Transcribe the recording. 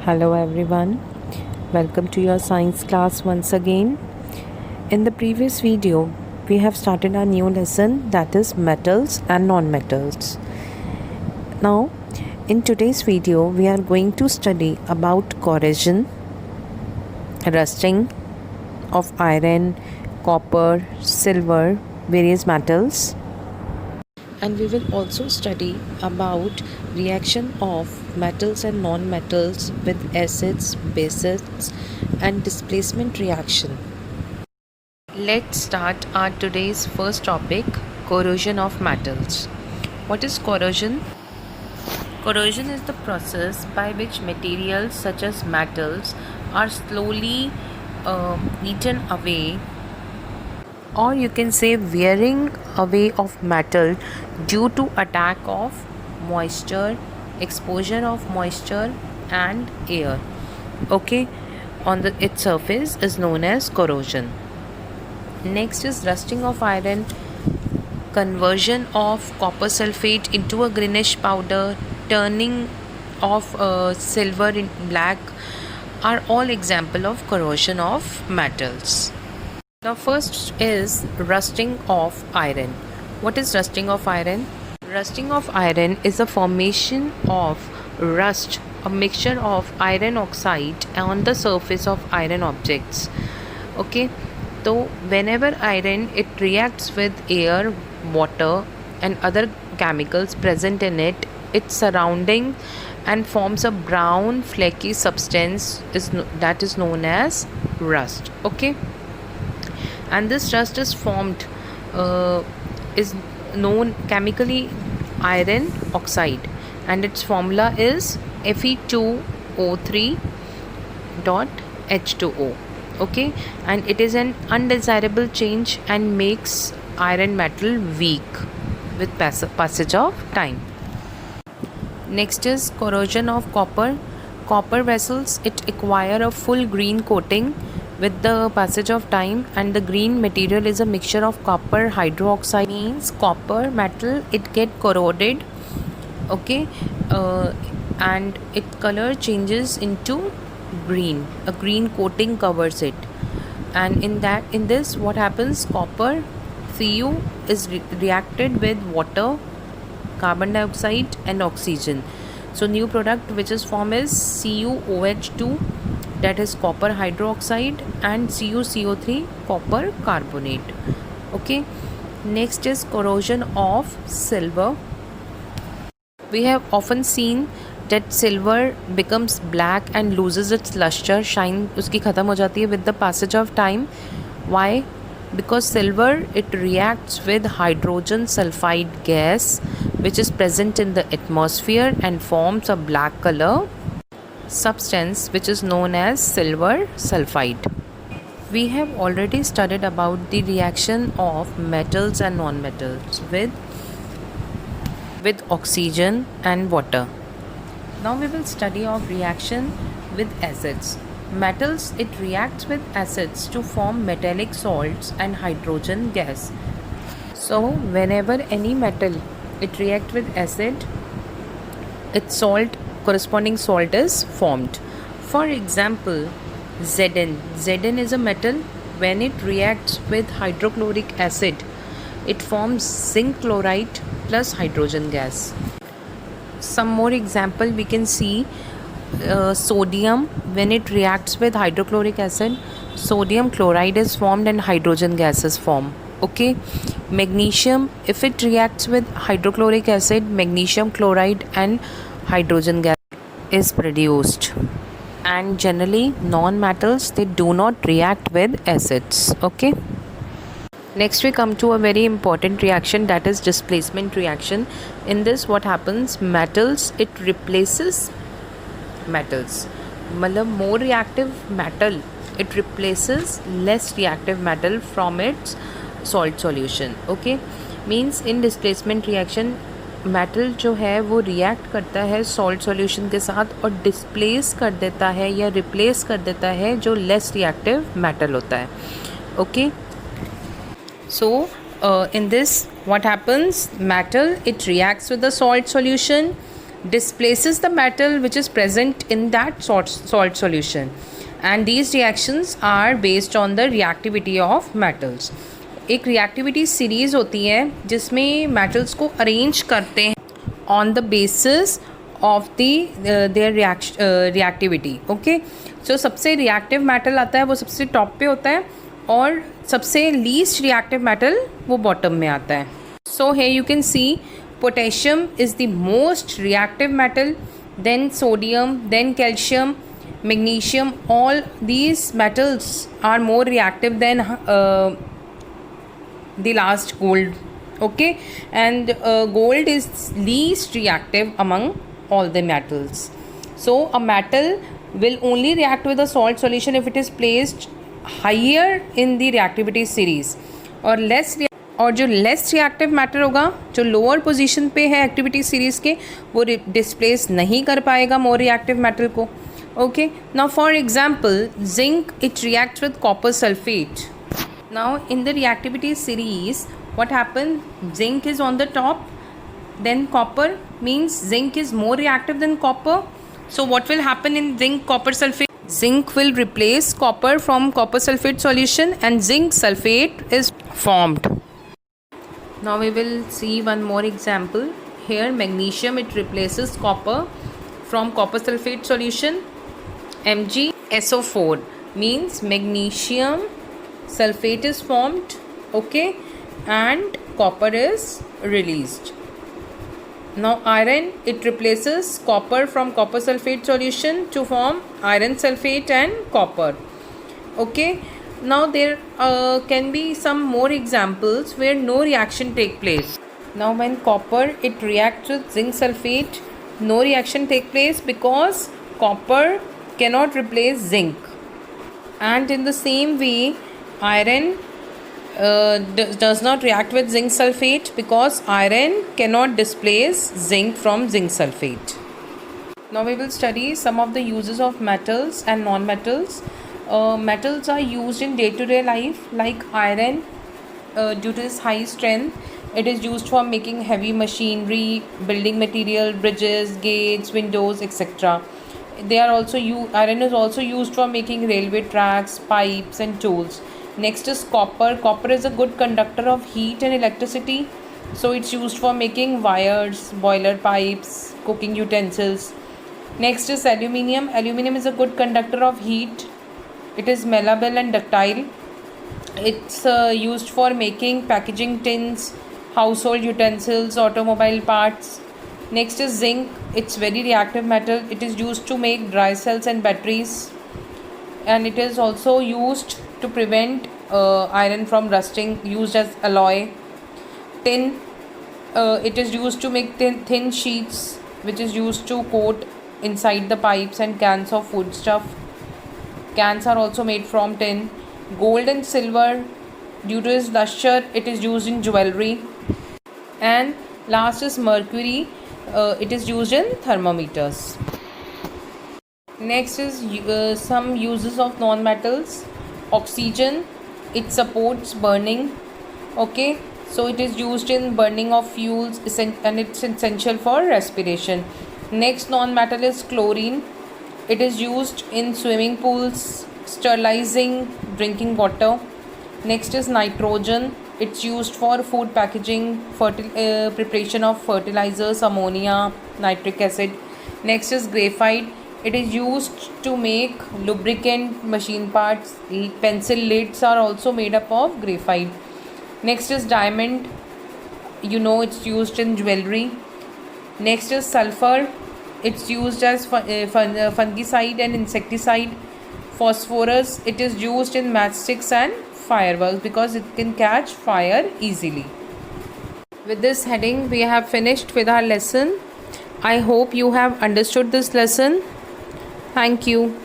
Hello everyone, welcome to your science class once again. In the previous video, we have started a new lesson, that is metals and non-metals. Now, in today's video, we are going to study about corrosion, rusting of iron, copper, silver, various metals, and we will also study about reaction of metals and non-metals with acids, bases, and displacement reaction. Let's start our today's first topic, corrosion of metals. What is corrosion? Corrosion is the process by which materials such as metals are slowly eaten away, or you can say wearing away of metal due to attack of moisture, exposure of moisture and air, okay, on its surface is known as corrosion. Next is rusting of iron, conversion of copper sulfate into a greenish powder, turning of silver in black are all example of corrosion of metals. Now first is rusting of iron. What is rusting of iron? Rusting of iron is a formation of rust, a mixture of iron oxide on the surface of iron objects. Okay, so whenever iron it reacts with air, water and other chemicals present in it, its surrounding and forms a brown flaky substance that is known as rust. Okay, and this rust is formed is known chemically iron oxide, and its formula is Fe2O3.H2O. okay, and it is an undesirable change and makes iron metal weak with passage of time. Next is corrosion of copper. Copper vessels it acquire a full green coating with the passage of time, and the green material is a mixture of copper hydroxide, means copper metal it get corroded, okay, and its color changes into green, a green coating covers it, and in this what happens, copper Cu is reacted with water, carbon dioxide and oxygen, so new product which is formed is CuOH2, that is copper hydroxide, and CuCO3 copper carbonate. Okay, next is corrosion of silver. We have often seen that silver becomes black and loses its luster, shine उसकी ख़त्म हो जाती है with the passage of time. Why? Because silver it reacts with hydrogen sulfide gas which is present in the atmosphere and forms a black color substance which is known as silver sulfide. We have already studied about the reaction of metals and non-metals with oxygen and water. Now we will study of reaction with acids. Metals it reacts with acids to form metallic salts and hydrogen gas. So whenever any metal it reacts with acid, its corresponding salt is formed. For example, Zn is a metal. When it reacts with hydrochloric acid, it forms zinc chloride plus hydrogen gas. Some more example we can see, sodium, when it reacts with hydrochloric acid, sodium chloride is formed and hydrogen gas is formed. Okay, magnesium, if it reacts with hydrochloric acid, magnesium chloride and hydrogen gas is produced. And generally non-metals they do not react with acids. Okay, next we come to a very important reaction, that is displacement reaction. In this what happens, metals it replaces metals, मतलब more reactive metal it replaces less reactive metal from its salt solution. Okay, means in displacement reaction metal जो है वो react करता है salt solution के साथ और displace कर देता है या रिप्लेस कर देता है जो लेस रिएक्टिव मेटल होता है. Okay, so in this what happens, metal it reacts with the salt solution displaces the metal which is present in that salt solution, and these reactions are based on the reactivity of metals. एक reactivity series होती है जिसमें metals को arrange करते हैं on the basis of their reactivity. Okay, so सबसे reactive metal आता है वो सबसे top पे होता है, और सबसे least reactive metal वो bottom में आता है. So here you can see potassium is the most reactive metal, then sodium, then calcium, magnesium. All these metals are more reactive than the last gold. Okay, and gold is least reactive among all the metals. So a metal will only react with a salt solution if it is placed higher in the reactivity series, और जो less reactive matter होगा, जो lower position पे है activity series के, वो displace नहीं कर पाएगा मोर रिएक्टिव मेटल को. Okay, now for example zinc, it reacts with copper sulphate. Now in the reactivity series what happen, zinc is on the top, then copper, means zinc is more reactive than copper. So what will happen in zinc copper sulfate? Zinc will replace copper from copper sulfate solution and zinc sulfate is formed. Now we will see one more example. Here magnesium, it replaces copper from copper sulfate solution, MgSO4, means magnesium sulfate is formed. Okay, and copper is released. Now iron, it replaces copper from copper sulfate solution to form iron sulfate and copper. Okay, now there can be some more examples where no reaction take place. Now when copper, it reacts with zinc sulfate, no reaction take place because copper cannot replace zinc. And in the same way, iron does not react with zinc sulfate because iron cannot displace zinc from zinc sulfate. Now we will study some of the uses of metals and non-metals. Metals are used in day-to-day life, like iron, due to its high strength, it is used for making heavy machinery, building material, bridges, gates, windows, etc. Iron is also used for making railway tracks, pipes and tools. Next is copper. Copper is a good conductor of heat and electricity, so it's used for making wires, boiler pipes, cooking utensils. Next is aluminium. Aluminium is a good conductor of heat. It is malleable and ductile. It's used for making packaging tins, household utensils, automobile parts. Next is zinc. It's very reactive metal. It is used to make dry cells and batteries, and it is also used to prevent iron from rusting, used as alloy. Tin, it is used to make thin sheets which is used to coat inside the pipes and cans of food stuff. Cans are also made from tin. Gold and silver, due to its luster, it is used in jewelry. And last is mercury, it is used in thermometers. Next is some uses of non-metals. Oxygen, it supports burning. Okay, so it is used in burning of fuels and it's essential for respiration. Next non-metal is chlorine. It is used in swimming pools, sterilizing drinking water. Next is nitrogen. It's used for food packaging, preparation of fertilizers, ammonia, nitric acid. Next is graphite. It is used to make lubricant, machine parts. Pencil lids are also made up of graphite. Next is diamond. It's used in jewelry. Next is sulfur. It's used as fungicide and insecticide. Phosphorus, it is used in matchsticks and fireworks because it can catch fire easily. With this heading, we have finished with our lesson. I hope you have understood this lesson. Thank you.